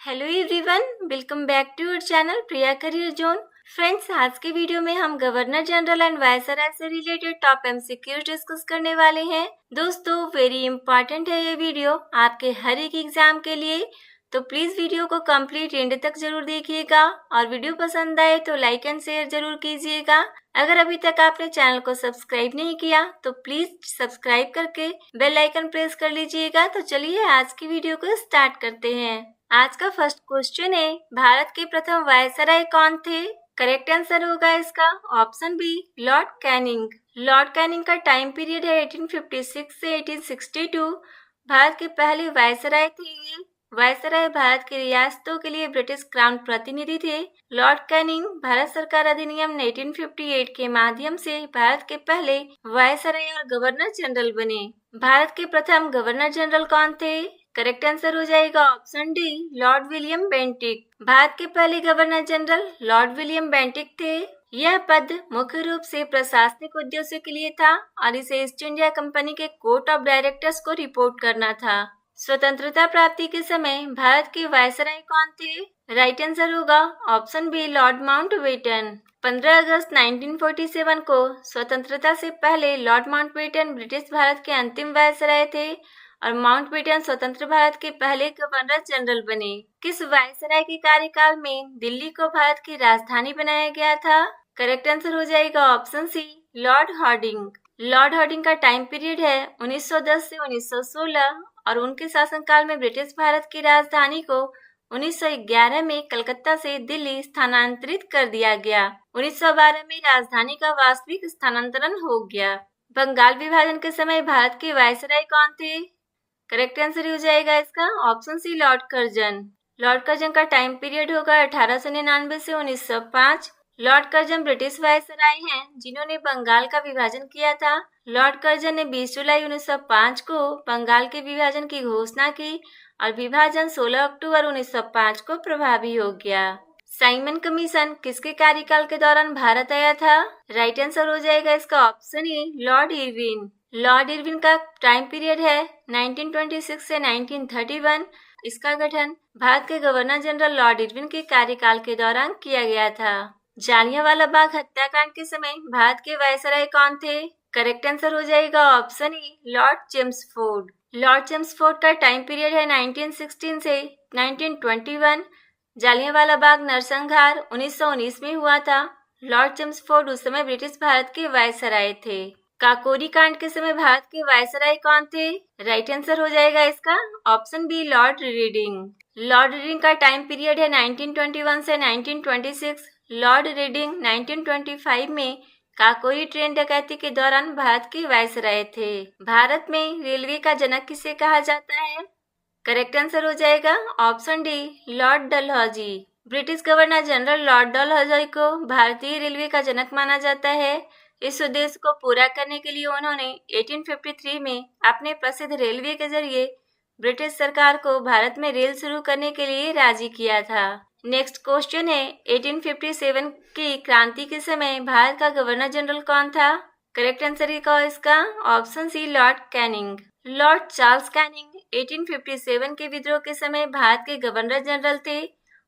Hello everyone, welcome back to our channel Priya career zone. Friends, आज के video में हम गवर्नर जनरल एंड वायसराय से रिलेटेड टॉप एमसीक्यूज डिस्कस करने वाले हैं। दोस्तों, वेरी इंपॉर्टेंट है ये वीडियो आपके हर एक एग्जाम के लिए, तो प्लीज वीडियो को कंप्लीट एंड तक जरूर देखिएगा और वीडियो पसंद आए तो लाइक एंड शेयर जरूर कीजिएगा। अगर अभी तक आपने चैनल को सब्सक्राइब नहीं किया तो प्लीज सब्सक्राइब करके बेल आइकन प्रेस कर लीजिएगा। तो चलिए आज की वीडियो को स्टार्ट करते हैं। आज का फर्स्ट क्वेश्चन है, भारत के प्रथम वायसराय कौन थे? करेक्ट आंसर होगा इसका option B, Lord Canning. Lord Canning का टाइम पीरियड है 1856 से 1862। भारत के पहले वायसराय थे ये। वायसराय भारत की रियासतों के लिए ब्रिटिश क्राउन प्रतिनिधि थे। लॉर्ड कैनिंग भारत सरकार अधिनियम 1858 के माध्यम से भारत के पहले वायसराय और गवर्नर जनरल बने। भारत के प्रथम गवर्नर जनरल कौन थे? करेक्ट आंसर हो जाएगा option D, Lord William Bentinck. Bharat के पहले governor general Lord William Bentinck थे। यह पद मुख्य रूप से प्रशासनिक उद्देश्यों के लिए था और इसे ईस्ट इंडिया कंपनी के कोर्ट ऑफ डायरेक्टर्स को रिपोर्ट करना था। स्वतंत्रता प्राप्ति के समय भारत के वायसराय कौन थे? राइट आंसर होगा ऑप्शन बी, लॉर्ड माउंटबेटन। 15 अगस्त 1947 को स्वतंत्रता से पहले लॉर्ड माउंटबेटन ब्रिटिश भारत के अंतिम वायसराय थे और माउंटबेटन स्वतंत्र भारत के पहले गवर्नर जनरल बने। किस वायसराय के कार्यकाल में दिल्ली को भारत की राजधानी बनाया गया था? करेक्ट आंसर हो जाएगा option C, Lord Hardinge. Lord Hardinge का टाइम पीरियड है 1910 से 1916 और उनके शासनकाल में ब्रिटिश भारत की राजधानी को 1911 में कलकत्ता से दिल्ली स्थानांतरित कर दिया गया। 1912 में राजधानी का वास्तविक स्थानांतरण हो गया। बंगाल विभाजन के समय भारत के वायसराय कौन थे? करेक्ट आंसर हो जाएगा इसका option C, Lord Curzon. Lord Curzon का टाइम पीरियड होगा 1899 से 1905। लॉर्ड कर्जन ब्रिटिश वायसराय हैं जिन्होंने बंगाल का विभाजन किया था। लॉर्ड कर्जन ने 20 जुलाई 1905 को बंगाल के विभाजन की घोषणा की और विभाजन 16 अक्टूबर 1905 को प्रभावी हो गया। साइमन कमीशन किसके कार्यकाल के दौरान भारत आया था? राइट आंसर हो जाएगा इसका option A, Lord Irwin. Lord Irwin का टाइम पीरियड है 1926 से 1931। इसका गठन भारत के गवर्नर जनरल लॉर्ड इरविन के कार्यकाल के दौरान किया गया था। जालियांवाला बाग हत्याकांड के समय भारत के वायसराय कौन थे? करेक्ट आंसर हो जाएगा option A, Lord Chelmsford. Lord Chelmsford का टाइम पीरियड है 1916 से 1921। जालियांवाला बाग नरसंहार 1919 में हुआ था। लॉर्ड चेम्सफोर्ड उस समय ब्रिटिश भारत के वायसराय थे। काकोरी कांड के समय भारत के वायसराय कौन थे? राइट आंसर हो जाएगा इसका option B, Lord Reading. Lord Reading का टाइम पीरियड है 1921 से 1926। लॉर्ड रीडिंग 1925 में काकोरी ट्रेन डकैती के दौरान भारत के वायसराय थे। भारत में रेलवे का जनक किसे कहा जाता है? करेक्ट आंसर हो जाएगा option D, Lord Dalhousie. British governor general Lord Dalhousie को भारतीय रेलवे का जनक माना जाता है। इस उद्देश्य को पूरा करने के लिए उन्होंने 1853 में अपने प्रसिद्ध रेलवे के जरिए ब्रिटिश सरकार को भारत में रेल शुरू करने के लिए राजी किया था। नेक्स्ट क्वेश्चन है, 1857 की क्रांति के समय भारत का गवर्नर जनरल कौन था? करेक्ट आंसर है इसका option C, Lord Canning. Lord Charles Canning 1857 के विद्रोह के समय भारत के गवर्नर जनरल थे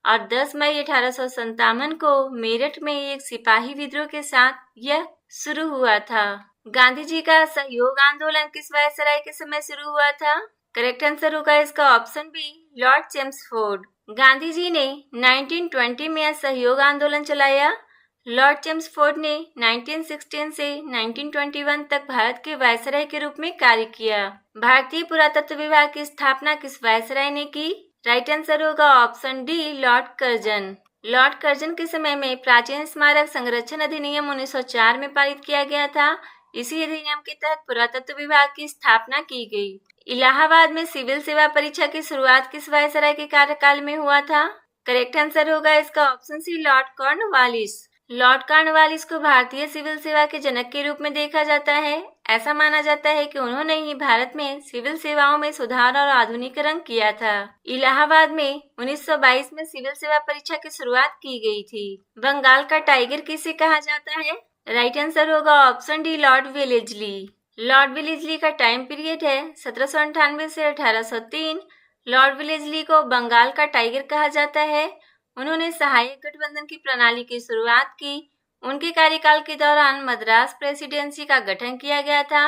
और 10 मई 1857 को मेरठ में एक सिपाही विद्रोह के साथ यह शुरू हुआ था। गांधी जी का सहयोग आंदोलन किस वायसराय के समय शुरू हुआ था? करेक्ट आंसर होगा इसका option B, Lord Chelmsford. Gandhi ji ने 1920 में सहयोग आंदोलन चलाया। लॉर्ड चेम्सफोर्ड ने 1916 से 1921 तक भारत के वायसराय के रूप में कार्य किया। भारतीय पुरातत्व विभाग की स्थापना किस वायसराय ने की? राइट आंसर होगा option D, Lord Curzon. Lord Curzon के समय में प्राचीन स्मारक संरक्षण अधिनियम 1904 में पारित किया गया था। इसी अधिनियम के तहत पुरातत्व विभाग की स्थापना की गई। इलाहाबाद में सिविल सेवा परीक्षा की शुरुआत किस वायसराय के कार्यकाल में हुआ था? करेक्ट आंसर होगा इसका option C, Lord Cornwallis. Lord Cornwallis को भारतीय सिविल सेवा के जनक के रूप में देखा जाता है। ऐसा माना जाता है कि उन्होंने ही भारत में सिविल सेवाओं में सुधार और आधुनिकीकरण किया था। इलाहाबाद में 1922 में सिविल सेवा परीक्षा की शुरुआत की गई थी। बंगाल का टाइगर किसे कहा जाता है? राइट आंसर होगा option D, Lord Wellesley. Lord Wellesley का टाइम पीरियड है 1798 से 1803। लॉर्ड वेलेस्ली को बंगाल का टाइगर कहा जाता है। उन्होंने सहायक गठबंधन की प्रणाली की शुरुआत की। उनके कार्यकाल के दौरान मद्रास प्रेसिडेंसी का गठन किया गया था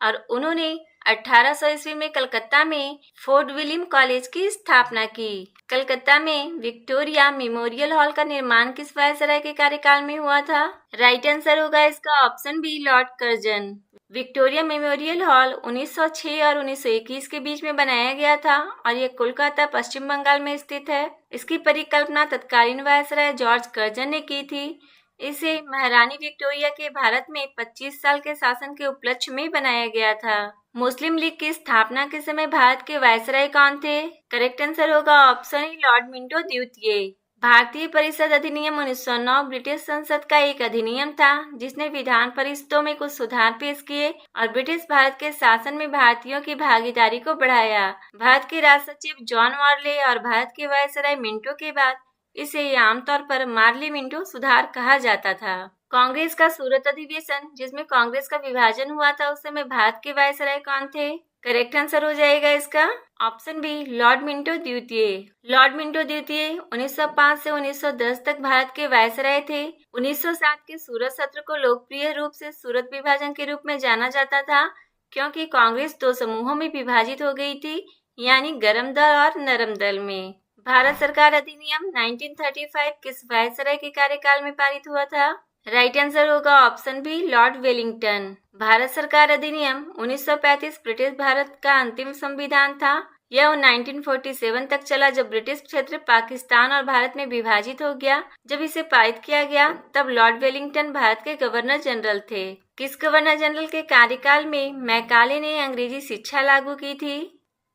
और उन्होंने 1800 ईस्वी में कलकत्ता में फोर्ट विलियम कॉलेज की स्थापना की। कलकत्ता में विक्टोरिया मेमोरियल हॉल का निर्माण किस वायसराय के कार्यकाल में हुआ था? राइट आंसर होगा इसका option B, Lord Curzon. Victoria Memorial Hall 1906 और 1921 के बीच में बनाया गया था और ये कोलकाता, पश्चिम बंगाल में स्थित है। इसकी परिकल्पना तत्कालीन वायसराय जॉर्ज कर्जन ने की थी। इसे महारानी विक्टोरिया के भारत में 25 साल के शासन के उपलक्ष्य में बनाया गया था। मुस्लिम लीग की स्थापना के समय भारत के वायसराय कौन थे? करेक्ट आंसर होगा ऑप्शन ए, लॉर्ड मिंटो द्वितीय। भारतीय परिषद अधिनियम 1909 ब्रिटिश संसद का एक अधिनियम था जिसने विधान परिषदों में कुछ सुधार पेश किए और ब्रिटिश भारत के शासन में भारतीयों की भागीदारी को बढ़ाया। भारत के राज सचिव जॉन मॉर्ले और भारत के वायसराय मिंटो के बाद इसे आमतौर पर मार्ली मिंटो सुधार कहा जाता था। कांग्रेस का सूरत अधिवेशन जिसमें कांग्रेस का विभाजन हुआ था उस समय भारत के वायसराय कौन थे? करेक्ट आंसर हो जाएगा इसका ऑप्शन बी, लॉर्ड मिंटो द्वितीय। लॉर्ड मिंटो द्वितीय 1905 से 1910 तक भारत के वायसराय थे। 1907 के सूरत सत्र को लोकप्रिय रूप से सूरत विभाजन के रूप में जाना जाता था क्योंकि कांग्रेस दो समूहों में विभाजित हो गई थी, यानी गर्म दल और नरम दल में। भारत सरकार अधिनियम 1935 किस वायसराय के कार्यकाल में पारित हुआ था? राइट आंसर होगा option B, Lord Willingdon. Bharat सरकार अधिनियम 1935 ब्रिटिश भारत का अंतिम संविधान था। यह 1947 तक चला जब ब्रिटिश क्षेत्र पाकिस्तान और भारत में विभाजित हो गया। जब इसे पारित किया गया तब लॉर्ड वेलिंगटन भारत के गवर्नर जनरल थे। किस गवर्नर जनरल के कार्यकाल में मैकाले ने अंग्रेजी शिक्षा लागू की थी?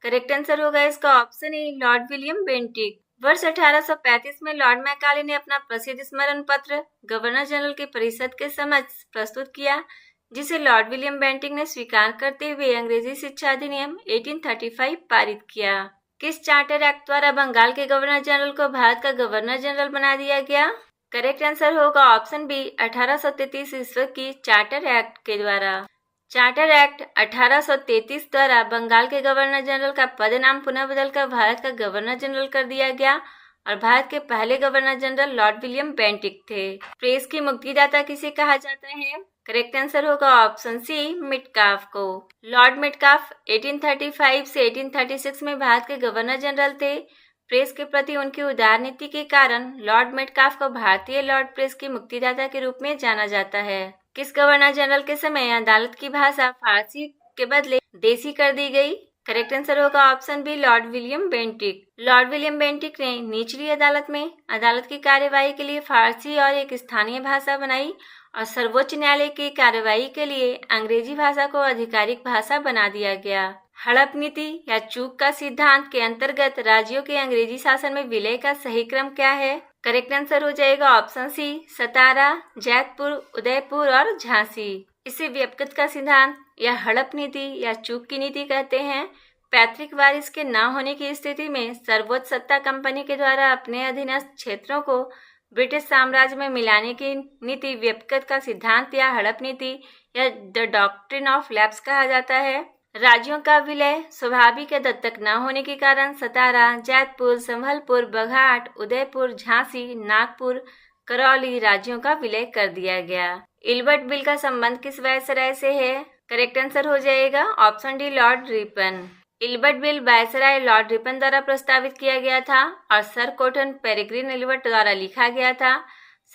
करेक्ट आंसर होगा इसका option A, Lord William Bentinck. वर्ष 1835 में लॉर्ड मैकाले ने अपना प्रसिद्ध स्मरण पत्र गवर्नर जनरल की परिषद के समक्ष प्रस्तुत किया जिसे लॉर्ड विलियम बेंटिक ने स्वीकार करते हुए अंग्रेजी शिक्षा अधिनियम 1835 पारित किया। किस चार्टर एक्ट द्वारा बंगाल के गवर्नर जनरल को भारत का गवर्नर जनरल बना दिया गया? करेक्ट आंसर होगा ऑप्शन बी, 1833 ईस्वी की चार्टर एक्ट के द्वारा। चार्टर एक्ट 1833 द्वारा बंगाल के गवर्नर जनरल का पद नाम पुनः बदलकर भारत का गवर्नर जनरल कर दिया गया और भारत के पहले governor general Lord William Bentinck थे। प्रेस की मुक्तिदाता किसे कहा जाता है? करेक्ट आंसर होगा ऑप्शन सी, मिटकाफ को। लॉर्ड मिटकाफ 1835 से 1836 में भारत के गवर्नर जनरल थे। प्रेस के प्रति उनकी उदार नीति के कारण लॉर्ड मिटकाफ को भारतीय लॉर्ड प्रेस की मुक्तिदाता के रूप में जाना जाता है। किस गवर्नर जनरल के समय अदालत की भाषा फारसी के बदले देसी कर दी गई? करेक्ट आंसर होगा option B, Lord William Bentinck. Lord William Bentinck ने निचली अदालत में अदालत की कार्यवाही के लिए फारसी और एक स्थानीय भाषा बनाई और सर्वोच्च न्यायालय की कार्यवाही के लिए अंग्रेजी भाषा को आधिकारिक भाषा बना दिया गया। हड़प नीति या चूक का सिद्धांत के अंतर्गत राज्यों के अंग्रेजी शासन में विलय का सही क्रम क्या है? करेक्ट आंसर हो जाएगा ऑप्शन सी, सतारा, जैतपुर, उदयपुर और झांसी। इसे व्यक्तिगत का सिद्धांत या हड़प नीति या चूक की नीति कहते हैं। पैतृक वारिस के न होने की स्थिति में सर्वोच्च सत्ता कंपनी के द्वारा अपने अधीनस्थ क्षेत्रों को ब्रिटिश साम्राज्य में मिलाने की नीति व्यक्तिगत का सिद्धांत या हड़प नीति या द डॉक्ट्रिन ऑफ लैप्स कहा जाता है। राज्यों का विलय स्वाभाविक या दत्तक न होने के कारण सतारा, जैतपुर, संभलपुर, बघाट, उदयपुर, झांसी, नागपुर, करौली राज्यों का विलय कर दिया गया। इल्बर्ट बिल का संबंध किस वायसराय से है? करेक्ट आंसर हो जाएगा option D, Lord Ripon. Ilbert bill viceroy Lord Ripon द्वारा प्रस्तावित किया गया था और सर कॉटन पेरेग्रिन इल्बर्ट द्वारा लिखा गया था।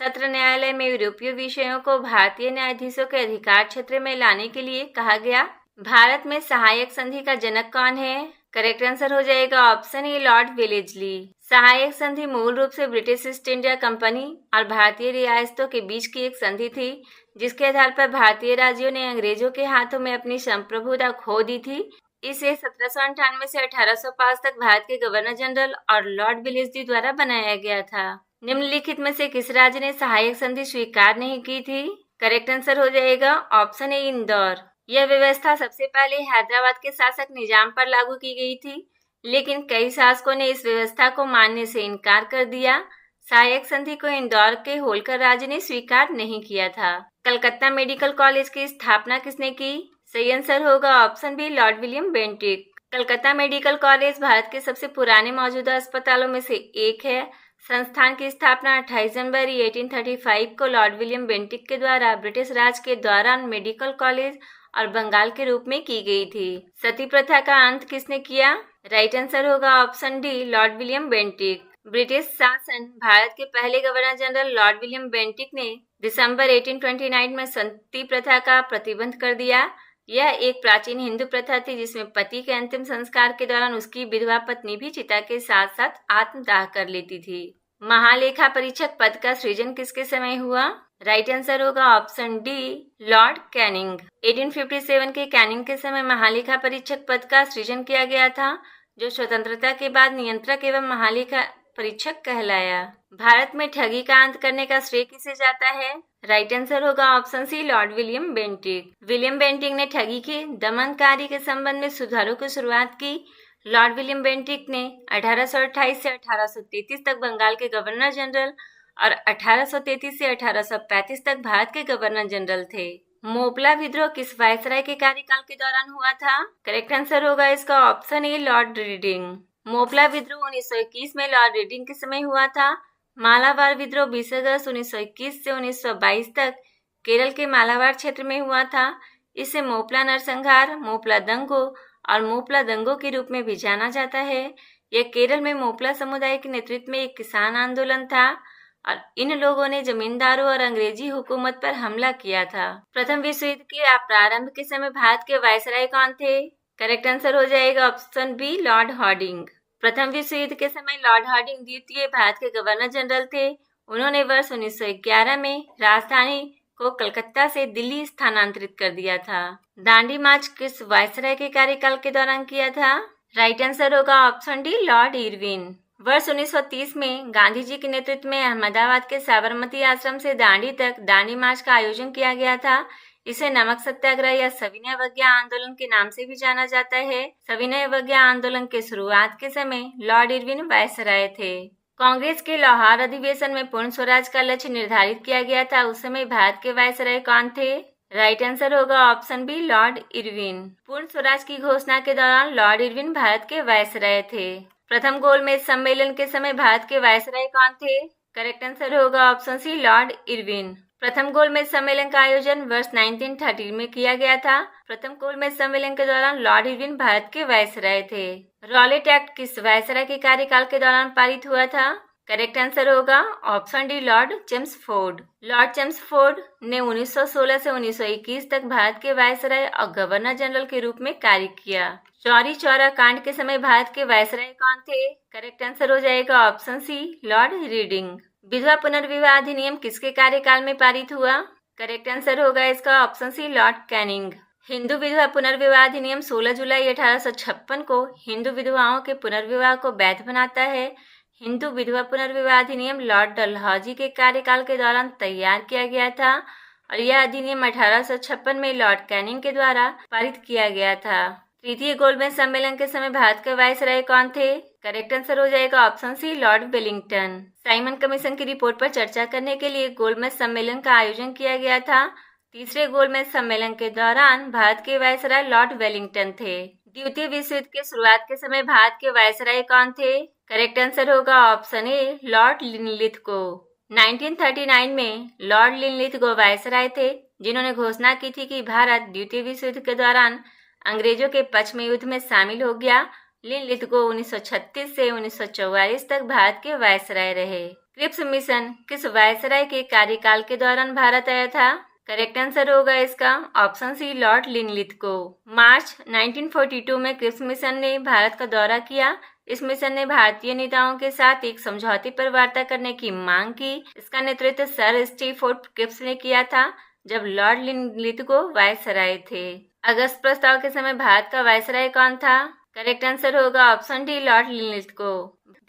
सत्र न्यायालय में यूरोपीय विषयों को भारतीय न्यायाधीशों के अधिकार क्षेत्र में लाने के लिए कहा गया। भारत में सहायक संधि का जनक कौन है? करेक्ट आंसर हो जाएगा ऑप्शन ए, लॉर्ड वेलेस्ली। सहायक संधि मूल रूप से ब्रिटिश ईस्ट इंडिया कंपनी और भारतीय रियासतों के बीच की एक संधि थी जिसके आधार पर भारतीय राज्यों ने अंग्रेजों के हाथों में अपनी संप्रभुता खो दी थी। इसे 1798 से 1805 तक भारत के गवर्नर जनरल और लॉर्ड वेलेस्ली द्वारा बनाया गया था। निम्नलिखित में से किस राज्य ने सहायक संधि स्वीकार नहीं की थी? करेक्ट आंसर हो जाएगा ऑप्शन ए, इंदौर। यह व्यवस्था सबसे पहले हैदराबाद के शासक निजाम पर लागू की गई थी, लेकिन कई शासकों ने इस व्यवस्था को मानने से इनकार कर दिया। सहायक संधि को इंदौर के होलकर राज्य ने स्वीकार नहीं किया था। कलकत्ता मेडिकल कॉलेज की स्थापना किसने की? सही आंसर होगा option B, Lord William Bentinck. Calcutta medical college Bharat के सबसे पुराने मौजूदा अस्पतालों में से एक है। संस्थान की स्थापना 28 जनवरी 1835 को लॉर्ड विलियम बेंटिक के द्वारा ब्रिटिश राज के दौरान मेडिकल कॉलेज और बंगाल के रूप में की गई थी। सती प्रथा का अंत किसने किया? राइट आंसर होगा option D, Lord William Bentinck. British शासन भारत के पहले governor general Lord William Bentinck ने दिसंबर 1829 में सती प्रथा का प्रतिबंध कर दिया। यह एक प्राचीन हिंदू प्रथा थी जिसमें पति के अंतिम संस्कार के दौरान उसकी विधवा पत्नी भी चिता के साथ साथ आत्मदाह कर लेती थी। महालेखा परीक्षक पद का सृजन किसके समय हुआ? राइट आंसर होगा ऑप्शन डी, लॉर्ड कैनिंग। 1857 के कैनिंग के समय महालेखा परीक्षक पद का सृजन किया गया था, जो स्वतंत्रता के बाद नियंत्रक एवं महालेखा परीक्षक कहलाया। भारत में ठगी का अंत करने का श्रेय किसे जाता है? राइट आंसर होगा option C, Lord William Bentinck. William Bentinck ने ठगी के दमनकारी के संबंध में सुधारों की शुरुआत की। लॉर्ड विलियम बेंटिक ने 1828 से 1833 तक बंगाल के गवर्नर जनरल और 1833 से 1835 तक भारत के गवर्नर जनरल थे। मोपला विद्रोह किस वायसराय के कार्यकाल के दौरान हुआ था? करेक्ट आंसर होगा इसका option A, Lord reading. Moplah विद्रोह 1921 में लॉर्ड रीडिंग के समय हुआ था। मालाबार विद्रोह 20 अगस्त 1921 से 1922 तक केरल के मालाबार क्षेत्र में हुआ था। इसे मोपला नरसंहार, मोपला दंगों और मोपला दंगों के रूप में भी जाना जाता है। यह केरल में मोपला समुदाय के नेतृत्व में एक किसान आंदोलन था और इन लोगों ने जमींदारों और अंग्रेजी हुकूमत पर हमला किया था। प्रथम विश्व युद्ध के प्रारंभ के समय भारत के वायसराय कौन थे? करेक्ट आंसर हो जाएगा ऑप्शन बी, लॉर्ड हार्डिंग। प्रथम विश्व युद्ध के समय लॉर्ड हार्डिंग द्वितीय भारत के गवर्नर जनरल थे। उन्होंने वर्ष 1911 में राजधानी को कलकत्ता से दिल्ली स्थानांतरित कर दिया था। दांडी मार्च किस वायसराय के कार्यकाल के दौरान किया था? राइट आंसर होगा ऑप्शन डी, लॉर्ड इरविन। वर्ष 1930 में गांधी जी के नेतृत्व में अहमदाबाद के साबरमती आश्रम से दांडी तक दांडी मार्च का आयोजन किया गया था। इसे नमक सत्याग्रह या सविनय अवज्ञा आंदोलन के नाम से भी जाना जाता है। सविनय अवज्ञा आंदोलन के शुरुआत के समय लॉर्ड इरविन वायसराय थे। कांग्रेस के लाहौर अधिवेशन में पूर्ण स्वराज का लक्ष्य निर्धारित किया गया था। उस समय भारत के वायसराय कौन थे? राइट आंसर होगा ऑप्शन बी, लॉर्ड इरविन। पूर्ण स्वराज की घोषणा के दौरान लॉर्ड इरविन भारत के वायसराय थे। प्रथम गोलमेज सम्मेलन के समय भारत के वायसराय कौन थे? करेक्ट आंसर होगा ऑप्शन सी, लॉर्ड इरविन। प्रथम गोलमेज सम्मेलन का आयोजन वर्ष 1930 में किया गया था। प्रथम गोलमेज सम्मेलन के दौरान लॉर्ड इरविन भारत के वायसराय थे। रॉलेट एक्ट किस वायसराय के कार्यकाल के दौरान पारित हुआ था? करेक्ट आंसर होगा option D, Lord Chelmsford. Lord Chelmsford ने 1916 से 1921 तक भारत के वायसराय और गवर्नर जनरल के रूप में कार्य किया। चौरी चौरा कांड के समय भारत के वायसराय कौन थे? करेक्ट आंसर हो जाएगा ऑप्शन सी, लॉर्ड रीडिंग। विधवा पुनर्विवाह अधिनियम किसके कार्यकाल में पारित हुआ? करेक्ट आंसर होगा इसका option C, Lord Canning. Hindu विधवा पुनर्विवाह अधिनियम 16 जुलाई 1856 को हिंदू विधवाओं के पुनर्विवाह को वैध बनाता है। हिंदू विधवा पुनर्विवाह अधिनियम लॉर्ड डलहौजी के कार्यकाल के दौरान तैयार किया गया था और यह अधिनियम 1856 में लॉर्ड कैनिंग के द्वारा पारित किया गया था। तृतीय गोलमेज सम्मेलन के समय भारत के वायसराय कौन थे? करेक्ट आंसर हो जाएगा option C, Lord Willingdon. Simon commission की रिपोर्ट पर चर्चा करने के लिए गोलमेज सम्मेलन का आयोजन किया गया था। तीसरे गोलमेज सम्मेलन के दौरान भारत के वायसराय लॉर्ड वेलिंगटन थे। द्वितीय विश्व युद्ध के शुरुआत के समय भारत के वायसराय कौन थे? करेक्ट आंसर होगा ऑप्शन ए, लॉर्ड लिनलिथगो। 1939 में लॉर्ड लिनलिथगो वायसराय थे, जिन्होंने घोषणा की थी कि भारत द्वितीय विश्व युद्ध के दौरान अंग्रेजों के पक्ष में युद्ध में शामिल हो गया। लिनलिथगो 1936 से 1944 तक भारत के वायसराय रहे। क्रिप्स मिशन किस वायसराय के कार्यकाल के दौरान भारत आया था? करेक्ट आंसर होगा इसका ऑप्शन सी, लॉर्ड लिनलिथगो। मार्च 1942 में क्रिप्स मिशन ने भारत का दौरा किया। इस मिशन ने भारतीय नेताओं के साथ एक समझौते पर वार्ता करने की मांग की। इसका नेतृत्व सर स्टीफोर्ड क्रिप्स ने किया था, जब लॉर्ड लिनलिथगो वायसराय थे। अगस्त प्रस्ताव के समय भारत का वायसराय कौन था? करेक्ट आंसर होगा option D, Lord Linlithgow.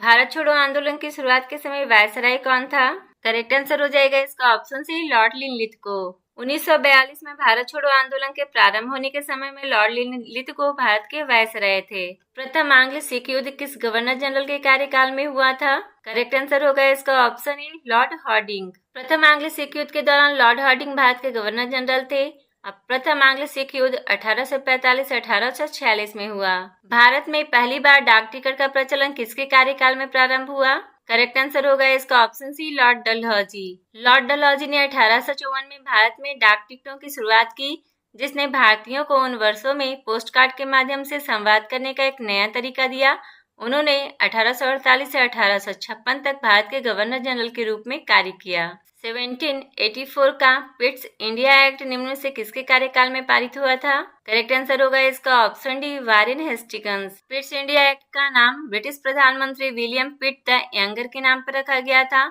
Bharat छोड़ो आंदोलन की शुरुआत के समय वायसराय कौन था? करेक्ट आंसर हो जाएगा इसका ऑप्शन सी, लॉर्ड लिनलिथगो। 1942 में भारत छोड़ो आंदोलन के प्रारंभ होने के समय में लॉर्ड लिनलिथगो भारत के वायसराय थे। प्रथम आंग्ल सिख युद्ध किस गवर्नर जनरल के कार्यकाल में हुआ था? करेक्ट आंसर होगा इसका ऑप्शन ए, लॉर्ड हार्डिंग। प्रथम आंग्ल सिख युद्ध के दौरान लॉर्ड हार्डिंग भारत के गवर्नर जनरल थे अब प्रथम आंग्ल सिख युद्ध 1845-1846 में हुआ। भारत में पहली बार डाक टिकट का प्रचलन किसके कार्यकाल में प्रारंभ हुआ? करेक्ट आंसर होगा इसका option C, Lord Dalhousie. Lord Dalhousie ने 1854 में भारत में डाक टिकटों की शुरुआत की, जिसने भारतीयों को उन वर्षों में पोस्ट कार्ड के माध्यम से संवाद करने का एक नया तरीका दिया। उन्होंने 1848 से 1856 तक भारत के गवर्नर जनरल के रूप में कार्य किया। 1784 का पिट्स इंडिया एक्ट निम्न में से किसके कार्यकाल में पारित हुआ था? करेक्ट आंसर होगा इसका option D, Warren Hastings. Pitt's India act का नाम ब्रिटिश प्रधानमंत्री विलियम पिट द यंगर के नाम पर रखा गया था।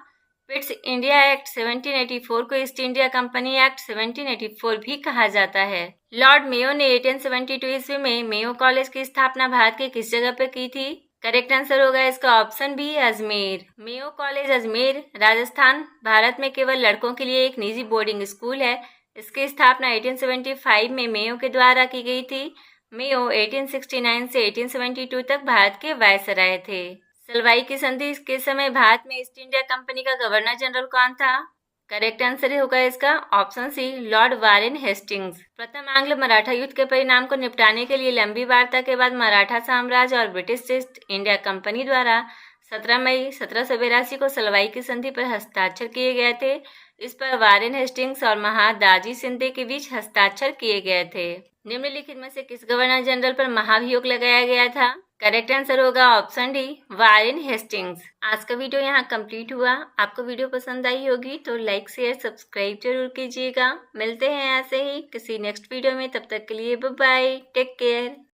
पिट्स इंडिया एक्ट 1784 को ईस्ट इंडिया कंपनी एक्ट 1784 भी कहा जाता है। लॉर्ड मेयो ने 1872 ईस्वी में मेयो कॉलेज की स्थापना भारत के किस जगह पर की थी? करेक्ट आंसर होगा इसका option B, Ajmer. Mayo college Ajmer, Rajasthan, Bharat में केवल लड़कों के लिए एक निजी बोर्डिंग स्कूल है। इसकी स्थापना 1875 में मेयो के द्वारा की गई थी। मेयो 1869 से 1872 तक भारत के वायसराय थे। सलवाई की संधि के समय भारत में ईस्ट इंडिया कंपनी का गवर्नर जनरल कौन था? करेक्ट आंसर होगा इसका option C, Lord Warren Hastings. प्रथम आंग्ल मराठा युद्ध के परिणाम को निपटाने के लिए लंबी वार्ता के बाद मराठा साम्राज्य और ब्रिटिश ईस्ट इंडिया कंपनी द्वारा 17 मई 1782 को सलवाई की संधि पर हस्ताक्षर किए गए थे। इस पर वारेन हेस्टिंग्स और महादाजी शिंदे के बीच हस्ताक्षर किए गए थे। निम्नलिखित में से किस गवर्नर जनरल पर महाभियोग लगाया गया था? करेक्ट आंसर होगा ऑप्शन डी, वारेन हेस्टिंग्स। आज का वीडियो यहाँ कंप्लीट हुआ। आपको वीडियो पसंद आई होगी तो लाइक शेयर सब्सक्राइब जरूर कीजिएगा। मिलते हैं ऐसे ही किसी नेक्स्ट वीडियो में, तब तक के लिए बाय बाय, टेक केयर।